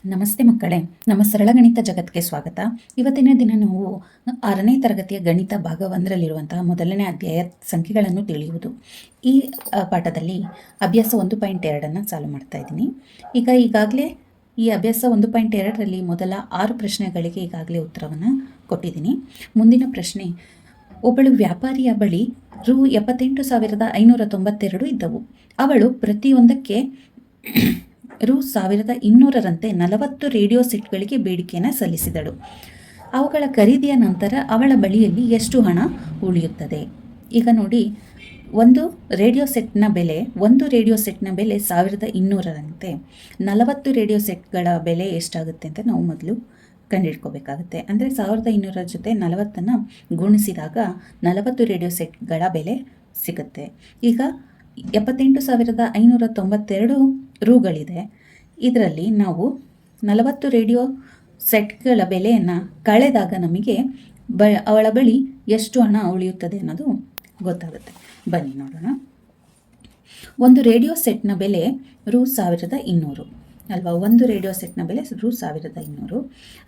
ನಮಸ್ತೆ ಮಕ್ಕಳೇ, ನಮ್ಮ ಸರಳ ಗಣಿತ ಜಗತ್ತಿಗೆ ಸ್ವಾಗತ. ಇವತ್ತಿನ ದಿನ ನಾವು 6ನೇ ತರಗತಿಯ ಗಣಿತ ಭಾಗ 1ರಲ್ಲಿರುವಂತಹ ಮೊದಲನೇ ಅಧ್ಯಾಯ ಸಂಖ್ಯೆಗಳನ್ನು ತಿಳಿಯುವುದು. ಈ ಪಾಠದಲ್ಲಿ ಅಭ್ಯಾಸ 1.2 ಚಾಲು ಮಾಡ್ತಾ ಇದ್ದೀನಿ. ಈಗಾಗಲೇ ಈ ಅಭ್ಯಾಸ 1.2ರಲ್ಲಿ ಮೊದಲ 6 ಪ್ರಶ್ನೆಗಳಿಗೆ ಈಗಾಗಲೇ ಉತ್ತರವನ್ನು ಕೊಟ್ಟಿದ್ದೀನಿ. ಮುಂದಿನ ಪ್ರಶ್ನೆ, ಒಬ್ಬಳು ವ್ಯಾಪಾರಿಯ ಬಳಿ ರೂ 78,592 ಇದ್ದವು. ಅವಳು ಪ್ರತಿಯೊಂದಕ್ಕೆ ರೂ 1,200ರಂತೆ 40 ರೇಡಿಯೋ ಸೆಟ್ಗಳಿಗೆ ಬೇಡಿಕೆಯನ್ನು ಸಲ್ಲಿಸಿದಳು. ಅವುಗಳ ಖರೀದಿಯ ನಂತರ ಅವಳ ಬಳಿಯಲ್ಲಿ ಎಷ್ಟು ಹಣ ಉಳಿಯುತ್ತದೆ? ಈಗ ನೋಡಿ, ಒಂದು ರೇಡಿಯೋ ಸೆಟ್ನ ಬೆಲೆ 1,200ರಂತೆ 40 ರೇಡಿಯೋ ಸೆಟ್ಗಳ ಬೆಲೆ ಎಷ್ಟಾಗುತ್ತೆ ಅಂತ ನಾವು ಮೊದಲು ಕಂಡುಹಿಡ್ಕೋಬೇಕಾಗುತ್ತೆ. ಅಂದರೆ 1,200 ಜೊತೆ 40ನ್ನು ಗುಣಿಸಿದಾಗ 40 ರೇಡಿಯೋ ಸೆಟ್ಗಳ ಬೆಲೆ ಸಿಗುತ್ತೆ. ಈಗ 78,592 ರೂಗಳಿದೆ. ಇದರಲ್ಲಿ ನಾವು 40 ರೇಡಿಯೋ ಸೆಟ್ಗಳ ಬೆಲೆಯನ್ನು ಕಳೆದಾಗ ನಮಗೆ ಅವಳ ಬಳಿ ಎಷ್ಟು ಹಣ ಉಳಿಯುತ್ತದೆ ಅನ್ನೋದು ಗೊತ್ತಾಗುತ್ತೆ. ಬನ್ನಿ ನೋಡೋಣ. ಒಂದು ರೇಡಿಯೋ ಸೆಟ್ನ ಬೆಲೆ ರೂ 1,200 ಅಲ್ವಾ? ಒಂದು ರೇಡಿಯೋ ಸೆಟ್ನ ಬೆಲೆ ರೂ 1,200.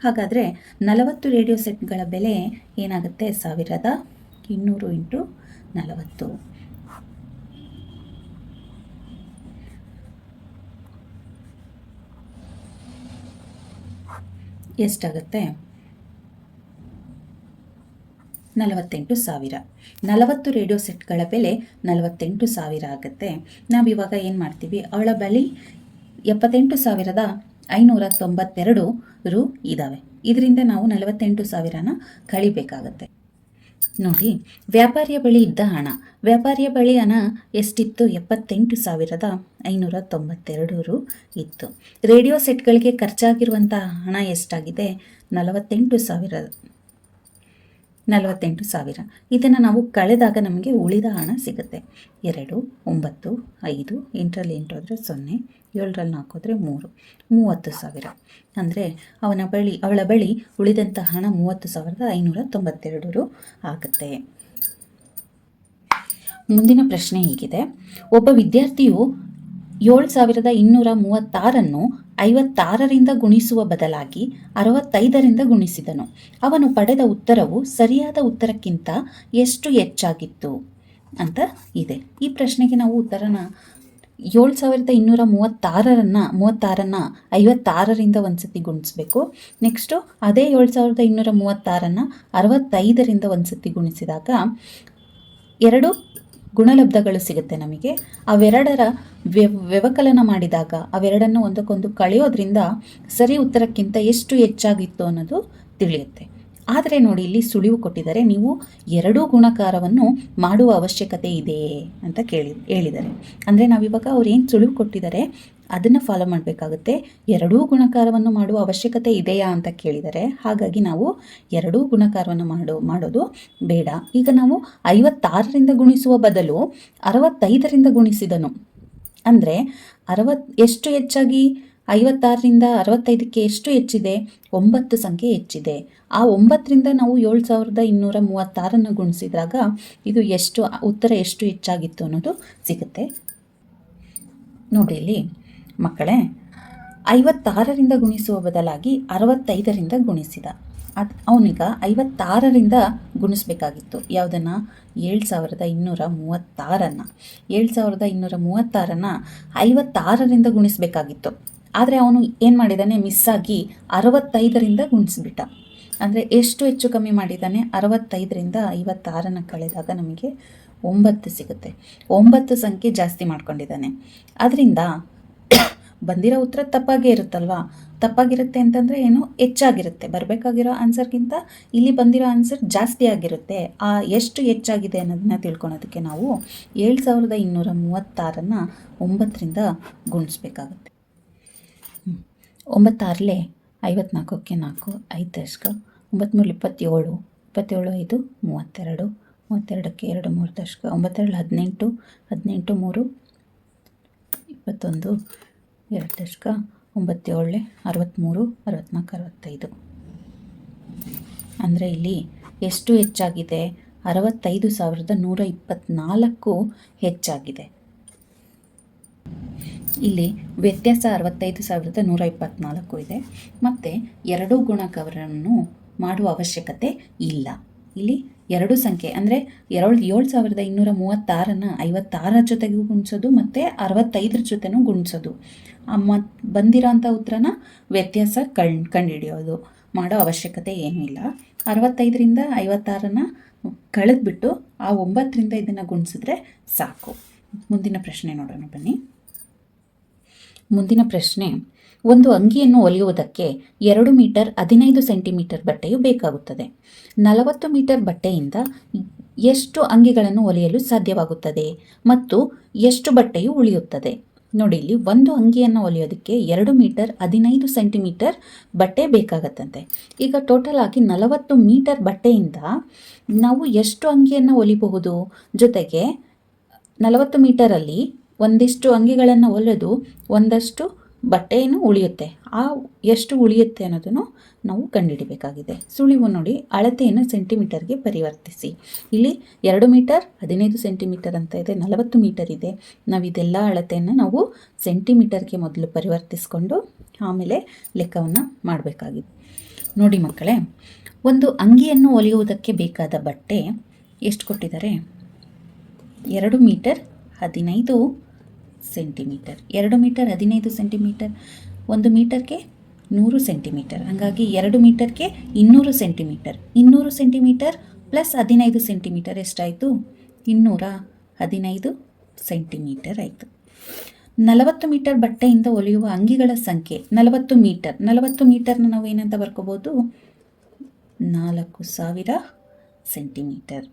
ಹಾಗಾದರೆ 40 ರೇಡಿಯೋ ಸೆಟ್ಗಳ ಬೆಲೆ ಏನಾಗುತ್ತೆ? 1,200 ಇಂಟು 40 ಎಷ್ಟಾಗುತ್ತೆ? 48,000. 40 ರೇಡಿಯೋ ಸೆಟ್ಗಳ ಬೆಲೆ 48,000 ಆಗುತ್ತೆ. ನಾವಿವಾಗ ಏನು ಮಾಡ್ತೀವಿ? ಅವಳ ಬಳಿ 78,592 ರೂ ಇದ್ದಾವೆ. ಇದರಿಂದ ನಾವು 48,000ನ ಕಳಿಬೇಕಾಗತ್ತೆ. ನೋಡಿ, ವ್ಯಾಪಾರಿಯ ಬಳಿ ಇದ್ದ ಹಣ, ವ್ಯಾಪಾರಿಯ ಬಳಿ ಹಣ ಎಷ್ಟಿತ್ತು? 78,592 ರೂ ಇತ್ತು. ರೇಡಿಯೋ ಸೆಟ್ಗಳಿಗೆ ಖರ್ಚಾಗಿರುವಂಥ ಹಣ ಎಷ್ಟಾಗಿದೆ? 48,000. ಇದನ್ನು ನಾವು ಕಳೆದಾಗ ನಮಗೆ ಉಳಿದ ಹಣ ಸಿಗುತ್ತೆ. 2, 9, 5, 8ರಲ್ಲಿ 8 ಹೋದರೆ 0, 7ರಲ್ಲಿ 4 ಹೋದರೆ 3, 30,000. ಅಂದರೆ ಅವಳ ಬಳಿ ಉಳಿದಂಥ ಹಣ 30,592 ರೂ ಆಗುತ್ತೆ. ಮುಂದಿನ ಪ್ರಶ್ನೆ ಹೀಗಿದೆ. ಒಬ್ಬ ವಿದ್ಯಾರ್ಥಿಯು 7,236ನ್ನು 56ರಿಂದ ಗುಣಿಸುವ ಬದಲಾಗಿ 65ರಿಂದ ಗುಣಿಸಿದನು. ಅವನು ಪಡೆದ ಉತ್ತರವು ಸರಿಯಾದ ಉತ್ತರಕ್ಕಿಂತ ಎಷ್ಟು ಹೆಚ್ಚಾಗಿತ್ತು ಅಂತ ಇದೆ. ಈ ಪ್ರಶ್ನೆಗೆ ನಾವು ಉತ್ತರನ 7,236ನ್ನು 56ರಿಂದ ಒಂದ್ಸತಿ ಗುಣಿಸ್ಬೇಕು. ನೆಕ್ಸ್ಟು ಅದೇ 7,236ನ್ನು 65ರಿಂದ ಒಂದ್ಸತಿ ಗುಣಿಸಿದಾಗ 2 ಗುಣಲಬ್ಧಗಳು ಸಿಗುತ್ತೆ ನಮಗೆ. ಅವೆರಡರ ವ್ಯವಕಲನ ಮಾಡಿದಾಗ ಅವೆರಡನ್ನು ಒಂದಕ್ಕೊಂದು ಕಳೆಯೋದ್ರಿಂದ ಸರಿ ಉತ್ತರಕ್ಕಿಂತ ಎಷ್ಟು ಹೆಚ್ಚಾಗಿತ್ತು ಅನ್ನೋದು ತಿಳಿಯುತ್ತೆ. ಆದರೆ ನೋಡಿ, ಇಲ್ಲಿ ಸುಳಿವು ಕೊಟ್ಟಿದ್ದಾರೆ. ನೀವು 2 ಗುಣಕಾರವನ್ನು ಮಾಡುವ ಅವಶ್ಯಕತೆ ಇದೆ ಅಂತ ಹೇಳಿದ್ದಾರೆ. ಅಂದರೆ ನಾವಿವಾಗ ಅವ್ರು ಏನು ಸುಳಿವು ಕೊಟ್ಟಿದ್ದಾರೆ ಅದನ್ನು ಫಾಲೋ ಮಾಡಬೇಕಾಗುತ್ತೆ. 2 ಗುಣಕಾರವನ್ನು ಮಾಡುವ ಅವಶ್ಯಕತೆ ಇದೆಯಾ ಅಂತ ಕೇಳಿದ್ದಾರೆ. ಹಾಗಾಗಿ ನಾವು 2 ಗುಣಕಾರವನ್ನು ಮಾಡೋದು ಬೇಡ. ಈಗ ನಾವು 56ರಿಂದ ಗುಣಿಸುವ ಬದಲು 65ರಿಂದ ಗುಣಿಸಿದನು. ಅಂದರೆ ಎಷ್ಟು ಹೆಚ್ಚಾಗಿ 56ರಿಂದ 65ಕ್ಕೆ ಎಷ್ಟು ಹೆಚ್ಚಿದೆ? 9 ಸಂಖ್ಯೆ ಹೆಚ್ಚಿದೆ. ಆ 9ರಿಂದ ನಾವು 7,236ನ್ನು ಗುಣಿಸಿದಾಗ ಇದು ಉತ್ತರ ಎಷ್ಟು ಹೆಚ್ಚಾಗಿತ್ತು ಅನ್ನೋದು ಸಿಗುತ್ತೆ. ನೋಡಿ ಇಲ್ಲಿ ಮಕ್ಕಳೇ, 56ರಿಂದ ಗುಣಿಸುವ ಬದಲಾಗಿ 65ರಿಂದ ಗುಣಿಸಿದ. ಅವನೀಗ 56ರಿಂದ ಗುಣಿಸ್ಬೇಕಾಗಿತ್ತು. ಯಾವುದನ್ನು? 7,236ನ್ನು 7,236ನ್ನು 56ರಿಂದ ಗುಣಿಸ್ಬೇಕಾಗಿತ್ತು. ಆದರೆ ಅವನು ಏನು ಮಾಡಿದ್ದಾನೆ? ಮಿಸ್ಸಾಗಿ 65ರಿಂದ ಗುಣಿಸ್ಬಿಟ್ಟ. ಅಂದರೆ ಎಷ್ಟು ಹೆಚ್ಚು ಕಮ್ಮಿ ಮಾಡಿದ್ದಾನೆ? 65ರಿಂದ 56ನ್ನು ಕಳೆದಾಗ ನಮಗೆ 9 ಸಿಗುತ್ತೆ. 9 ಸಂಖ್ಯೆ ಜಾಸ್ತಿ ಮಾಡ್ಕೊಂಡಿದ್ದಾನೆ. ಅದರಿಂದ ಬಂದಿರೋ ಉತ್ತರ ತಪ್ಪಾಗೇ ಇರುತ್ತಲ್ವಾ? ತಪ್ಪಾಗಿರುತ್ತೆ ಅಂತಂದರೆ ಏನು? ಹೆಚ್ಚಾಗಿರುತ್ತೆ. ಬರಬೇಕಾಗಿರೋ ಆನ್ಸರ್ಗಿಂತ ಇಲ್ಲಿ ಬಂದಿರೋ ಆನ್ಸರ್ ಜಾಸ್ತಿ ಆಗಿರುತ್ತೆ. ಎಷ್ಟು ಹೆಚ್ಚಾಗಿದೆ ಅನ್ನೋದನ್ನ ತಿಳ್ಕೊಳೋದಕ್ಕೆ ನಾವು 7,236ನ್ನು 9ರಿಂದ ಗುಣಿಸ್ಬೇಕಾಗುತ್ತೆ. 9 6 54ಕ್ಕೆ 4, 5 ದಶಕ 9 3 27, 27 5 32, 32ಕ್ಕೆ 2 3 ದಶಕ 9 2 18, 18 3 21, 2 ದಶಕ 9 7 63, 64 65. ಅಂದರೆ ಇಲ್ಲಿ ಎಷ್ಟು ಹೆಚ್ಚಾಗಿದೆ? 65,124 ಹೆಚ್ಚಾಗಿದೆ. ಇಲ್ಲಿ ವ್ಯತ್ಯಾಸ 65,124 ಇದೆ. ಮತ್ತು ಎರಡೂ ಗುಣಕವನ್ನು ಮಾಡುವ ಅವಶ್ಯಕತೆ ಇಲ್ಲ. ಇಲ್ಲಿ ಎರಡು ಸಂಖ್ಯೆ ಅಂದರೆ 7,236ನ್ನು 56 ಜೊತೆಗೂ ಗುಣಿಸೋದು ಮತ್ತು 65 ಜೊತೆನೂ ಗುಣಿಸೋದು. ಬಂದಿರೋಂಥ ಉತ್ತರನ ವ್ಯತ್ಯಾಸ ಕಂಡುಹಿಡಿಯೋದು ಮಾಡೋ ಅವಶ್ಯಕತೆ ಏನೂ ಇಲ್ಲ. 65ರಿಂದ 56ನ್ನು ಕಳೆದ್ಬಿಟ್ಟು ಆ 9ರಿಂದ ಇದನ್ನು ಗುಣಿಸಿದ್ರೆ ಸಾಕು. ಮುಂದಿನ ಪ್ರಶ್ನೆ ನೋಡೋಣ ಬನ್ನಿ. ಮುಂದಿನ ಪ್ರಶ್ನೆ, ಒಂದು ಅಂಗಿಯನ್ನು ಹೊಲಿಯುವುದಕ್ಕೆ 2 ಮೀಟರ್ 15 ಸೆಂಟಿಮೀಟರ್ ಬಟ್ಟೆಯು ಬೇಕಾಗುತ್ತದೆ. 40 ಮೀಟರ್ ಬಟ್ಟೆಯಿಂದ ಎಷ್ಟು ಅಂಗಿಗಳನ್ನು ಹೊಲಿಯಲು ಸಾಧ್ಯವಾಗುತ್ತದೆ ಮತ್ತು ಎಷ್ಟು ಬಟ್ಟೆಯು ಉಳಿಯುತ್ತದೆ? ನೋಡಿ, ಇಲ್ಲಿ ಒಂದು ಅಂಗಿಯನ್ನು ಹೊಲಿಯೋದಕ್ಕೆ 2 ಮೀಟರ್ 15 ಸೆಂಟಿಮೀಟರ್ ಬಟ್ಟೆ ಬೇಕಾಗತ್ತಂತೆ. ಈಗ ಟೋಟಲ್ ಆಗಿ 40 ಮೀಟರ್ ಬಟ್ಟೆಯಿಂದ ನಾವು ಎಷ್ಟು ಅಂಗಿಯನ್ನು ಹೊಲಿಬಹುದು? ಜೊತೆಗೆ 40 ಮೀಟರಲ್ಲಿ ಒಂದಿಷ್ಟು ಅಂಗಿಗಳನ್ನು ಹೊಲಿದು ಒಂದಷ್ಟು ಬಟ್ಟೆಯನ್ನು ಉಳಿಯುತ್ತೆ. ಆ ಎಷ್ಟು ಉಳಿಯುತ್ತೆ ಅನ್ನೋದನ್ನು ನಾವು ಕಂಡುಹಿಡಿಬೇಕಾಗಿದೆ. ಸುಳಿವು ನೋಡಿ, ಅಳತೆಯನ್ನು ಸೆಂಟಿಮೀಟರ್ಗೆ ಪರಿವರ್ತಿಸಿ. ಇಲ್ಲಿ 2 ಮೀಟರ್ 15 ಸೆಂಟಿಮೀಟರ್ ಅಂತ ಇದೆ, 40 ಮೀಟರ್ ಇದೆ. ನಾವು ಇದೆಲ್ಲ ಅಳತೆಯನ್ನು ನಾವು ಸೆಂಟಿಮೀಟರ್ಗೆ ಮೊದಲು ಪರಿವರ್ತಿಸ್ಕೊಂಡು ಆಮೇಲೆ ಲೆಕ್ಕವನ್ನು ಮಾಡಬೇಕಾಗಿದೆ. ನೋಡಿ ಮಕ್ಕಳೇ, ಒಂದು ಅಂಗಿಯನ್ನು ಹೊಲಿಯುವುದಕ್ಕೆ ಬೇಕಾದ ಬಟ್ಟೆ ಎಷ್ಟು ಕೊಟ್ಟಿದ್ದಾರೆ? 2 ಮೀಟರ್ 15 ಸೆಂಟಿಮೀಟರ್. 2 ಮೀಟರ್ 15 ಸೆಂಟಿಮೀಟರ್, 1 ಮೀಟರ್ಗೆ 100 ಸೆಂಟಿಮೀಟರ್. ಹಾಗಾಗಿ 2 ಮೀಟರ್ಗೆ 200 ಸೆಂಟಿಮೀಟರ್. 200 ಸೆಂಟಿಮೀಟರ್ ಪ್ಲಸ್ 15 ಸೆಂಟಿಮೀಟರ್ ಎಷ್ಟಾಯಿತು? 215 ಸೆಂಟಿಮೀಟರ್ ಆಯಿತು. 40 ಮೀಟರ್ ಬಟ್ಟೆಯಿಂದ ಹೊಲಿಯುವ ಅಂಗಿಗಳ ಸಂಖ್ಯೆ 40 ಮೀಟರ್. 40 ಮೀಟರ್ನ ನಾವು ಏನಂತ ಬರ್ಕೋಬೋದು? 4000 ಸೆಂಟಿಮೀಟರ್.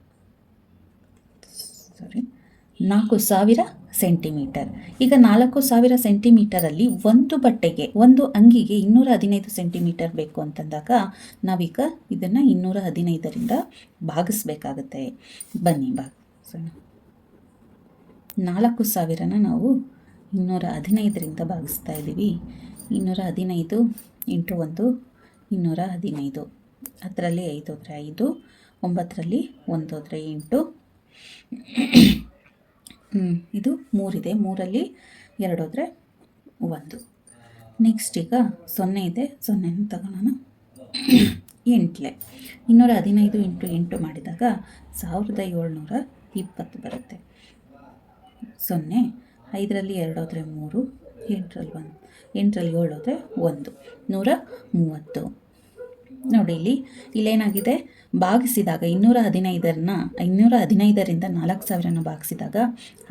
4000 ಸೆಂಟಿಮೀಟರ್. ಈಗ 4000 ಸೆಂಟಿಮೀಟರಲ್ಲಿ ಒಂದು ಬಟ್ಟೆಗೆ, ಒಂದು ಅಂಗಿಗೆ 215 ಸೆಂಟಿಮೀಟರ್ ಬೇಕು ಅಂತಂದಾಗ ನಾವೀಗ ಇದನ್ನು 215ರಿಂದ ಭಾಗಿಸ್ಬೇಕಾಗುತ್ತೆ. ಬನ್ನಿ ಭಾಗಿಸೋಣ. 4000ನ ನಾವು 215ರಿಂದ ಭಾಗಿಸ್ತಾ ಇದ್ದೀವಿ. 215 ಇಂಟು 1 215. 10ರಲ್ಲಿ 5 ಹೋದರೆ 5, 9ರಲ್ಲಿ 1 ಹೋದರೆ 8, ಇದು 3 ಇದೆ, 3ರಲ್ಲಿ 2 ಹೋದರೆ 1. ನೆಕ್ಸ್ಟ್ ಈಗ 0 ಇದೆ, 0ನ ತಗೊಳ್ಳೋಣ. 8ಲೆ 215 ಇಂಟು 8 ಮಾಡಿದಾಗ 1720 ಬರುತ್ತೆ. 0, 5ರಲ್ಲಿ 2 ಹೋದರೆ 3, 8ರಲ್ಲಿ 1, 8ರಲ್ಲಿ 7 ಹೋದರೆ 1, 130. ನೋಡಿ, ಇಲ್ಲೇನಾಗಿದೆ? ಭಾಗಿಸಿದಾಗ 215ರಿಂದ 4000ನ ಭಾಗಿಸಿದಾಗ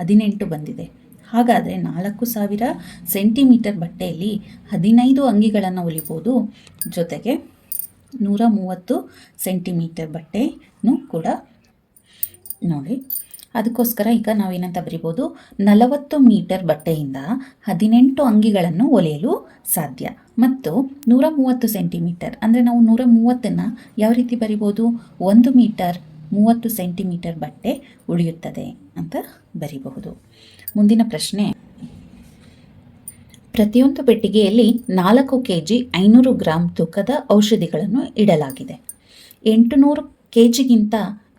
18 ಬಂದಿದೆ. ಹಾಗಾದರೆ 4000 ಸೆಂಟಿಮೀಟರ್ ಬಟ್ಟೆಯಲ್ಲಿ 15 ಅಂಗಿಗಳನ್ನು ಹೊಲಿಬೋದು. ಜೊತೆಗೆ 130 ಸೆಂಟಿಮೀಟರ್ ಬಟ್ಟೆನೂ ಕೂಡ ನೋಡಿ. ಅದಕ್ಕೋಸ್ಕರ ಈಗ ನಾವೇನಂತ ಬರಿಬೋದು? 40 ಮೀಟರ್ ಬಟ್ಟೆಯಿಂದ 18 ಅಂಗಿಗಳನ್ನು ಹೊಲಿಯಲು ಸಾಧ್ಯ. ಮತ್ತು 130 ಸೆಂಟಿಮೀಟರ್ ಅಂದರೆ ನಾವು 130ನ್ನು ಯಾವ ರೀತಿ ಬರಿಬೋದು? 1 ಮೀಟರ್ 30 ಸೆಂಟಿಮೀಟರ್ ಬಟ್ಟೆ ಉಳಿಯುತ್ತದೆ ಅಂತ ಬರಿಬಹುದು. ಮುಂದಿನ ಪ್ರಶ್ನೆ, ಪ್ರತಿಯೊಂದು ಪೆಟ್ಟಿಗೆಯಲ್ಲಿ 4 kg 500 ಗ್ರಾಂ ತೂಕದ ಔಷಧಿಗಳನ್ನು ಇಡಲಾಗಿದೆ. 800 kgಗಿಂತ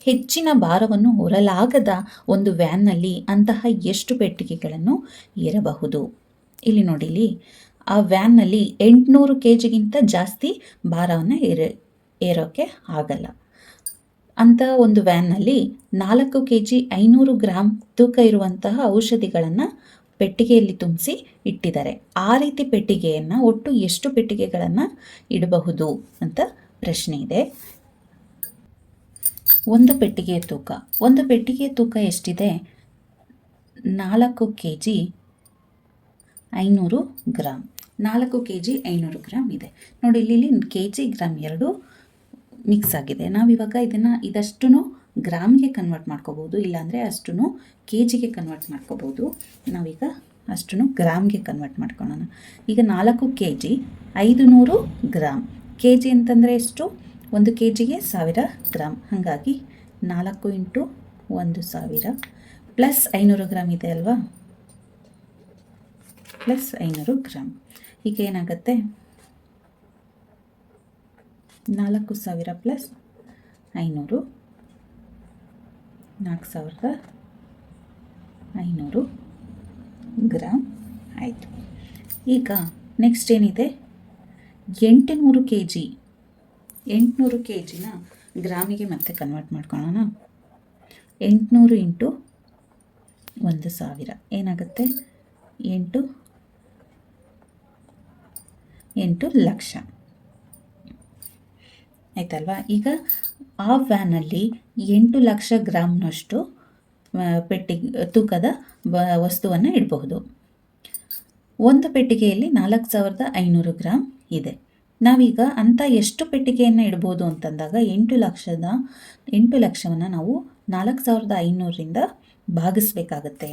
ಹೆಚ್ಚಿನ ಭಾರವನ್ನು ಹೊರಲಾಗದ ಒಂದು ವ್ಯಾನ್ನಲ್ಲಿ ಅಂತಹ ಎಷ್ಟು ಪೆಟ್ಟಿಗೆಗಳನ್ನು ಇರಬಹುದು? ಇಲ್ಲಿ ನೋಡಿ, ಆ ವ್ಯಾನ್ನಲ್ಲಿ 800 kgಗಿಂತ ಜಾಸ್ತಿ ಭಾರವನ್ನು ಏರೋಕ್ಕೆ ಆಗಲ್ಲ. ಅಂಥ ಒಂದು ವ್ಯಾನ್ನಲ್ಲಿ 4 kg 500 ಗ್ರಾಂ ತೂಕ ಇರುವಂತಹ ಔಷಧಿಗಳನ್ನು ಪೆಟ್ಟಿಗೆಯಲ್ಲಿ ತುಂಬಿಸಿ ಇಟ್ಟಿದ್ದಾರೆ. ಆ ರೀತಿ ಪೆಟ್ಟಿಗೆಯನ್ನು ಒಟ್ಟು ಎಷ್ಟು ಪೆಟ್ಟಿಗೆಗಳನ್ನು ಇಡಬಹುದು ಅಂತ ಪ್ರಶ್ನೆ ಇದೆ. ಒಂದು ಪೆಟ್ಟಿಗೆಯ ತೂಕ ಎಷ್ಟಿದೆ? 4 kg 500 ಗ್ರಾಂ. 4 kg 500 ಗ್ರಾಂ ಇದೆ. ನೋಡಿ, ಇಲ್ಲಿ kg ಗ್ರಾಮ್ ಎರಡು ಮಿಕ್ಸ್ ಆಗಿದೆ. ನಾವಿವಾಗ ಇದಷ್ಟು ಗ್ರಾಮ್ಗೆ ಕನ್ವರ್ಟ್ ಮಾಡ್ಕೋಬೋದು, ಇಲ್ಲಾಂದರೆ ಅಷ್ಟು kgಗೆ ಕನ್ವರ್ಟ್ ಮಾಡ್ಕೋಬೋದು. ನಾವೀಗ ಅಷ್ಟು ಗ್ರಾಮ್ಗೆ ಕನ್ವರ್ಟ್ ಮಾಡ್ಕೊಳ್ಳೋಣ. ಈಗ 4 kg 500 ಗ್ರಾಮ್. kg ಅಂತಂದರೆ ಎಷ್ಟು? 1 kgಗೆ 1000 ಗ್ರಾಮ್. ಹಾಗಾಗಿ 4 ಇಂಟು 1000 ಪ್ಲಸ್ 500 ಗ್ರಾಮ್ ಇದೆ ಅಲ್ವಾ? Plus 500 gram. ಈಗ ಏನಾಗುತ್ತೆ? 4000 ಪ್ಲಸ್ 500 4500 ಗ್ರಾಮ್ ಆಯಿತು. ಈಗ ನೆಕ್ಸ್ಟ್ ಏನಿದೆ, 800 ಕೆ ಜಿ. 800 ಕೆ ಜಿನ ಗ್ರಾಮಿಗೆ ಮತ್ತೆ ಕನ್ವರ್ಟ್ ಮಾಡ್ಕೊಳ್ಳೋಣ. 800 ಇಂಟು 1000 ಏನಾಗುತ್ತೆ? 8 ಲಕ್ಷ ಆಯ್ತಲ್ವಾ. ಈಗ ಆ ವ್ಯಾನಲ್ಲಿ 8 ಲಕ್ಷ ಗ್ರಾಮ್ನಷ್ಟು ತೂಕದ ವಸ್ತುವನ್ನು ಇಡಬಹುದು. ಒಂದು ಪೆಟ್ಟಿಗೆಯಲ್ಲಿ 4500 ಗ್ರಾಮ್ ಇದೆ. ನಾವೀಗ ಅಂಥ ಎಷ್ಟು ಪೆಟ್ಟಿಗೆಯನ್ನು ಇಡ್ಬೋದು ಅಂತಂದಾಗ 8 ಲಕ್ಷವನ್ನು ನಾವು 4500ರಿಂದ ಭಾಗಿಸ್ಬೇಕಾಗತ್ತೆ.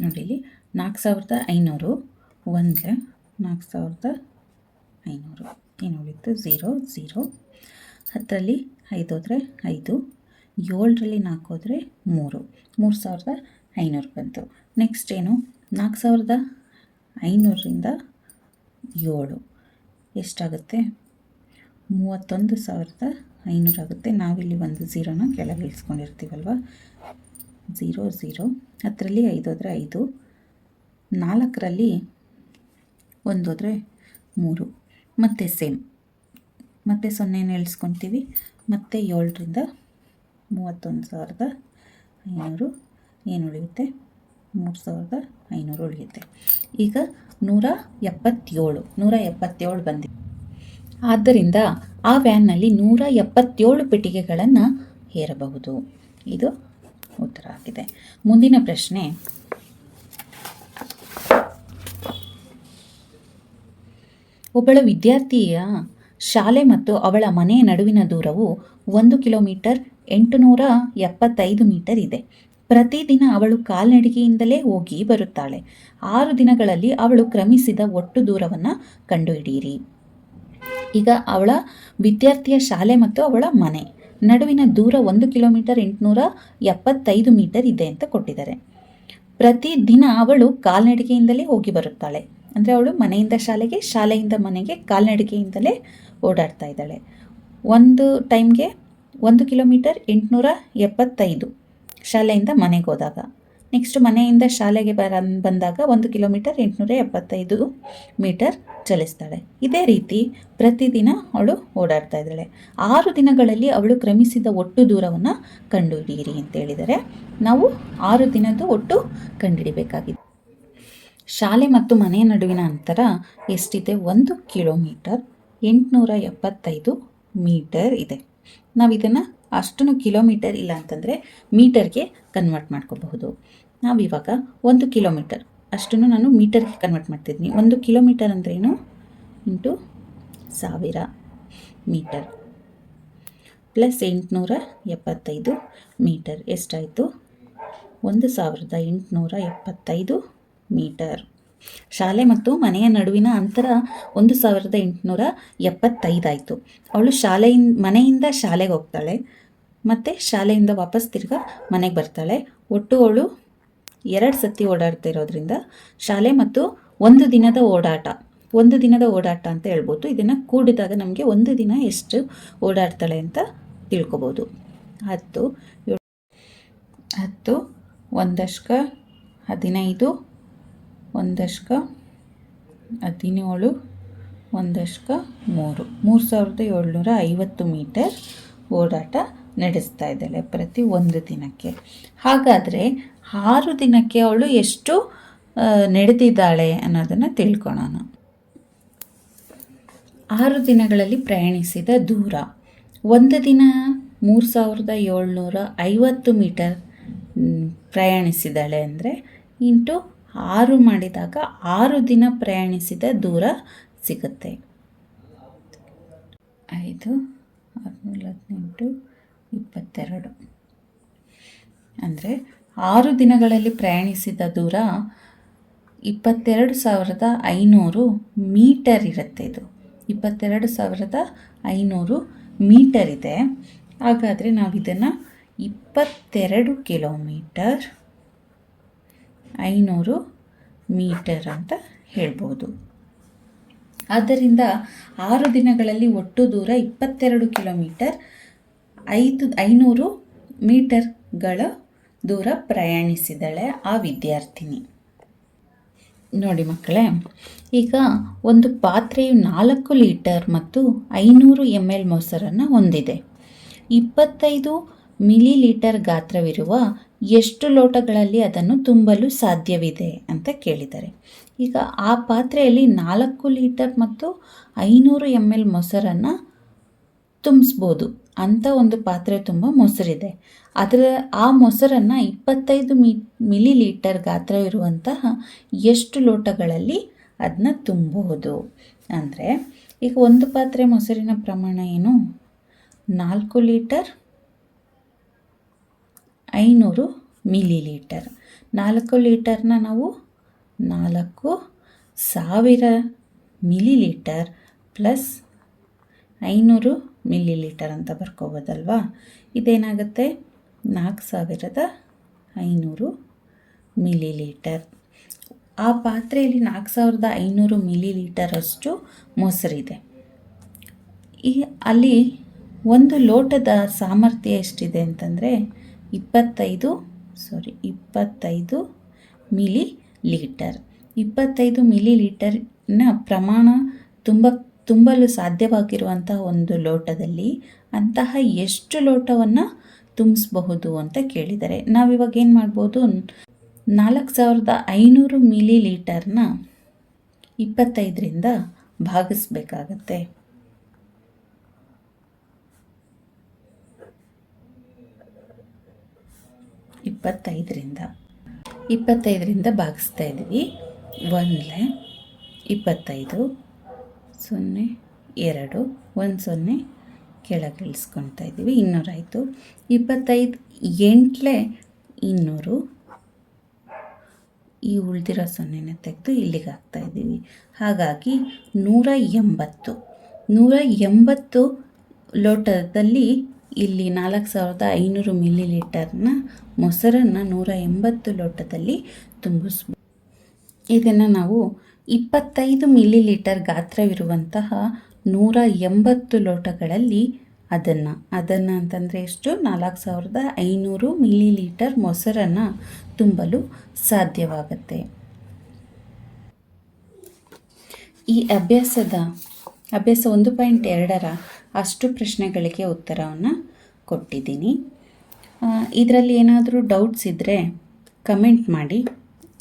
ನೋಡಿ ಇಲ್ಲಿ 4500 1 4500 ಏನು ಉಳಿತು? 0 0. 10ರಲ್ಲಿ 5 ಹೋದರೆ 5, 7ರಲ್ಲಿ 4 ಹೋದರೆ 3, 3500 ಬಂತು. ನೆಕ್ಸ್ಟ್ ಏನು? 4500ರಿಂದ 7 ಎಷ್ಟಾಗುತ್ತೆ? 31500 ಆಗುತ್ತೆ. ನಾವಿಲ್ಲಿ ಒಂದು 0ನ ಕೆಳಗೆ ಇಳಿಸ್ಕೊಂಡಿರ್ತೀವಲ್ವ. 0 0. 10ರಲ್ಲಿ 5 ಹೋದರೆ 5, 4ರಲ್ಲಿ 1 ಹೋದರೆ 3, ಮತ್ತೆ ಸೇಮ್, ಮತ್ತೆ 0ನ ಇಳಿಸ್ಕೊತೀವಿ. ಮತ್ತೆ 7ರಿಂದ 31500 ಏನು ಉಳಿಯುತ್ತೆ? 3500 ಉಳಿಯುತ್ತೆ. ಈಗ 177 ಬಂದಿದೆ. ಆದ್ದರಿಂದ ಆ ವ್ಯಾನ್ನಲ್ಲಿ 177 ಪೆಟ್ಟಿಗೆಗಳನ್ನು ಹೇರಬಹುದು. ಇದು ಉತ್ತರ ಆಗಿದೆ. ಮುಂದಿನ ಪ್ರಶ್ನೆ, ಒಬ್ಬಳ ವಿದ್ಯಾರ್ಥಿಯ ಶಾಲೆ ಮತ್ತು ಅವಳ ಮನೆಯ ನಡುವಿನ ದೂರವು 1 ಕಿಲೋಮೀಟರ್ 875 ಮೀಟರ್ ಇದೆ. ಪ್ರತಿದಿನ ಅವಳು ಕಾಲ್ನಡಿಗೆಯಿಂದಲೇ ಹೋಗಿ ಬರುತ್ತಾಳೆ. 6 ದಿನಗಳಲ್ಲಿ ಅವಳು ಕ್ರಮಿಸಿದ ಒಟ್ಟು ದೂರವನ್ನು ಕಂಡುಹಿಡಿಯಿರಿ. ಈಗ ಅವಳ ವಿದ್ಯಾರ್ಥಿಯ ಶಾಲೆ ಮತ್ತು ಅವಳ ಮನೆ ನಡುವಿನ ದೂರ 1 ಕಿಲೋಮೀಟರ್ 875 ಮೀಟರ್ ಇದೆ ಅಂತ ಕೊಟ್ಟಿದ್ದಾರೆ. ಪ್ರತಿದಿನ ಅವಳು ಕಾಲ್ನಡಿಗೆಯಿಂದಲೇ ಹೋಗಿ ಬರುತ್ತಾಳೆ. ಅಂದರೆ ಅವಳು ಮನೆಯಿಂದ ಶಾಲೆಗೆ, ಶಾಲೆಯಿಂದ ಮನೆಗೆ ಕಾಲ್ನಡಿಗೆಯಿಂದಲೇ ಓಡಾಡ್ತಾ ಇದ್ದಾಳೆ. ಒಂದು ಟೈಮ್ಗೆ 1 ಕಿಲೋಮೀಟರ್ 875 ಶಾಲೆಯಿಂದ ಮನೆಗೆ ಹೋದಾಗ. ನೆಕ್ಸ್ಟ್ ಮನೆಯಿಂದ ಶಾಲೆಗೆ ಬಂದಾಗ 1 ಕಿಲೋಮೀಟರ್ 875 ಮೀಟರ್ ಚಲಿಸ್ತಾಳೆ. ಇದೇ ರೀತಿ ಪ್ರತಿದಿನ ಅವಳು ಓಡಾಡ್ತಾ ಇದ್ದಾಳೆ. 6 ದಿನಗಳಲ್ಲಿ ಅವಳು ಕ್ರಮಿಸಿದ ಒಟ್ಟು ದೂರವನ್ನು ಕಂಡುಹಿಡಿಯಿರಿ ಅಂತ ಹೇಳಿದರೆ ನಾವು 6 ದಿನದ್ದು ಒಟ್ಟು ಕಂಡುಹಿಡಿಬೇಕಾಗಿದೆ. ಶಾಲೆ ಮತ್ತು ಮನೆಯ ನಡುವಿನ ಅಂತರ ಎಷ್ಟಿದೆ? 1 ಕಿಲೋಮೀಟರ್ 875 ಮೀಟರ್ ಇದೆ. ನಾವು ಇದನ್ನು ಅಷ್ಟನ್ನು ಕಿಲೋಮೀಟರ್ ಇಲ್ಲ ಅಂತಂದರೆ ಮೀಟರ್ಗೆ ಕನ್ವರ್ಟ್ ಮಾಡ್ಕೋಬಹುದು. ನಾವಿವಾಗ 1 ಕಿಲೋಮೀಟರ್ ಅಷ್ಟನ್ನು ನಾನು ಮೀಟರ್ಗೆ ಕನ್ವರ್ಟ್ ಮಾಡ್ತಿದ್ದೀನಿ. 1 ಕಿಲೋಮೀಟರ್ ಅಂದ್ರೇನು? ಇಂಟು 1000 ಮೀಟರ್ ಪ್ಲಸ್ 875 ಮೀಟರ್ ಎಷ್ಟಾಯಿತು? 1875 ಮೀಟರ್. ಶಾಲೆ ಮತ್ತು ಮನೆಯ ನಡುವಿನ ಅಂತರ 1875 ಆಯಿತು. ಅವಳು ಮನೆಯಿಂದ ಶಾಲೆಗೆ ಹೋಗ್ತಾಳೆ, ಮತ್ತು ಶಾಲೆಯಿಂದ ವಾಪಸ್ ತಿರ್ಗಾ ಮನೆಗೆ ಬರ್ತಾಳೆ. ಒಟ್ಟು ಅವಳು 2 ಸತಿ ಓಡಾಡ್ತಾ ಇರೋದ್ರಿಂದ ಶಾಲೆ ಮತ್ತು ಒಂದು ದಿನದ ಓಡಾಟ ಅಂತ ಹೇಳ್ಬೋದು. ಇದನ್ನು ಕೂಡಿದಾಗ ನಮಗೆ ಒಂದು ದಿನ ಎಷ್ಟು ಓಡಾಡ್ತಾಳೆ ಅಂತ ತಿಳ್ಕೊಬೋದು. 10 1 15 1 17 1 3 3750 ಮೀಟರ್ ಓಡಾಟ ನಡೆಸ್ತಾ ಇದ್ದಾಳೆ ಪ್ರತಿ ಒಂದು ದಿನಕ್ಕೆ. ಹಾಗಾದರೆ 6 ದಿನಕ್ಕೆ ಅವಳು ಎಷ್ಟು ನಡೆದಿದ್ದಾಳೆ ಅನ್ನೋದನ್ನು ತಿಳ್ಕೊಳ್ಳೋಣ. 6 ದಿನಗಳಲ್ಲಿ ಪ್ರಯಾಣಿಸಿದ ದೂರ, ಒಂದು ದಿನ 3750 ಮೀಟರ್ ಪ್ರಯಾಣಿಸಿದ್ದಾಳೆ ಅಂದರೆ ಇಂಟು 6 ಮಾಡಿದಾಗ 6 ದಿನ ಪ್ರಯಾಣಿಸಿದ ದೂರ ಸಿಗುತ್ತೆ. 5 18 22 ಅಂದರೆ 6 ದಿನಗಳಲ್ಲಿ ಪ್ರಯಾಣಿಸಿದ ದೂರ 22,500 ಮೀಟರ್ ಇರುತ್ತೆ. ಇದು 22,500 ಮೀಟರ್ ಇದೆ. ಹಾಗಾದರೆ ನಾವು ಇದನ್ನು 22 ಕಿಲೋಮೀಟರ್ 500 ಮೀಟರ್ ಅಂತ ಹೇಳ್ಬೋದು. ಆದ್ದರಿಂದ 6 ದಿನಗಳಲ್ಲಿ ಒಟ್ಟು ದೂರ 22 ಕಿಲೋಮೀಟರ್ 500 ಮೀಟರ್ಗಳ ದೂರ ಪ್ರಯಾಣಿಸಿದಳೆ ಆ ವಿದ್ಯಾರ್ಥಿನಿ. ನೋಡಿ ಮಕ್ಕಳೇ, ಈಗ ಒಂದು ಪಾತ್ರೆಯು 4 ಲೀಟರ್ ಮತ್ತು 500 ml ಮೊಸರನ್ನು ಹೊಂದಿದೆ. 25 ಮಿಲಿಲೀಟರ್ ಗಾತ್ರವಿರುವ ಎಷ್ಟು ಲೋಟಗಳಲ್ಲಿ ಅದನ್ನು ತುಂಬಲು ಸಾಧ್ಯವಿದೆ ಅಂತ ಕೇಳಿದ್ದಾರೆ. ಈಗ ಆ ಪಾತ್ರೆಯಲ್ಲಿ 4 ಲೀಟರ್ ಮತ್ತು 500 ml ಮೊಸರನ್ನು ತುಂಬಿಸ್ಬೋದು ಅಂತ ಒಂದು ಪಾತ್ರೆ ತುಂಬ ಮೊಸರಿದೆ. ಆ ಮೊಸರನ್ನು 25 ಮಿಲಿಲೀಟರ್ ಗಾತ್ರವಿರುವಂತಹ ಎಷ್ಟು ಲೋಟಗಳಲ್ಲಿ ಅದನ್ನ ತುಂಬಬಹುದು ಅಂದರೆ, ಈಗ ಒಂದು ಪಾತ್ರೆ ಮೊಸರಿನ ಪ್ರಮಾಣ ಏನು? 4 ಲೀಟರ್ 500 ಮಿಲಿಲೀಟರ್. 4 ಲೀಟರ್ನ ನಾವು 4000 ಮಿಲಿಲೀಟರ್ ಪ್ಲಸ್ 500 ಮಿಲಿಲೀಟರ್ ಅಂತ ಬರ್ಕೋಬೋದಲ್ವಾ. ಇದೇನಾಗುತ್ತೆ? 4500 ಮಿಲಿಲೀಟರ್. ಆ ಪಾತ್ರೆಯಲ್ಲಿ 4500 ಮಿಲಿಲೀಟರಷ್ಟು ಮೊಸರಿದೆ. ಅಲ್ಲಿ ಒಂದು ಲೋಟದ ಸಾಮರ್ಥ್ಯ ಎಷ್ಟಿದೆ ಅಂತಂದರೆ 25 ಮಿಲಿಲೀಟರ್. 25 ಮಿಲಿಲೀಟರ್ನ ಪ್ರಮಾಣ ತುಂಬಲು ಸಾಧ್ಯವಾಗಿರುವಂತಹ ಒಂದು ಲೋಟದಲ್ಲಿ ಅಂತಹ ಎಷ್ಟು ಲೋಟವನ್ನು ತುಂಬಿಸಬಹುದು ಅಂತ ಕೇಳಿದ್ದಾರೆ. ನಾವಿವಾಗ ಏನು ಮಾಡ್ಬೋದು? 4500 ಮಿಲಿಲೀಟರ್ನ 25ರಿಂದ ಭಾಗಿಸ್ಬೇಕಾಗತ್ತೆ. ಇಪ್ಪತ್ತೈದರಿಂದ ಭಾಗಿಸ್ತಾ ಇದ್ದೀವಿ. 1 25 0 2 1 0 ಕೆಳಗೆ ಇಳಿಸ್ಕೊಳ್ತಾ ಇದ್ದೀವಿ. 200 ಆಯಿತು. 25 8 200. ಈ ಉಳಿದಿರೋ 0ನ ತೆಗೆದು ಇಲ್ಲಿಗೆ ಹಾಕ್ತಾ ಇದ್ದೀವಿ. ಹಾಗಾಗಿ 180 ಲೋಟದಲ್ಲಿ ಇಲ್ಲಿ 4500 ಮಿಲಿಲೀಟರ್ನ ಮೊಸರನ್ನು 180 ಲೋಟದಲ್ಲಿ ತುಂಬಿಸ್ಬೋದು. ಇದನ್ನು ನಾವು 25 ಮಿಲಿಲೀಟರ್ ಗಾತ್ರವಿರುವಂತಹ 180 ಲೋಟಗಳಲ್ಲಿ ಅದನ್ನು ಅಂತಂದರೆ ಎಷ್ಟು? 4500 ಮಿಲಿಲೀಟರ್ ಮೊಸರನ್ನು ತುಂಬಲು ಸಾಧ್ಯವಾಗುತ್ತೆ. ಈ ಅಭ್ಯಾಸ 1.2ರ ಅಷ್ಟು ಪ್ರಶ್ನೆಗಳಿಗೆ ಉತ್ತರವನ್ನು ಕೊಟ್ಟಿದ್ದೀನಿ. ಇದರಲ್ಲಿ ಏನಾದರೂ ಡೌಟ್ಸ್ ಇದ್ದರೆ ಕಮೆಂಟ್ ಮಾಡಿ.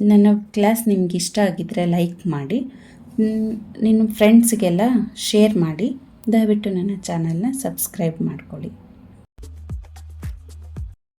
ನನ್ನ ಕ್ಲಾಸ್ ನಿಮ್ಗೆ ಇಷ್ಟ ಆಗಿದ್ದರೆ ಲೈಕ್ ಮಾಡಿ, ನಿಮ್ಮ ಫ್ರೆಂಡ್ಸ್ಗೆಲ್ಲ ಶೇರ್ ಮಾಡಿ. ದಯವಿಟ್ಟು ನನ್ನ ಚಾನಲ್ನ ಸಬ್ಸ್ಕ್ರೈಬ್ ಮಾಡ್ಕೊಳ್ಳಿ.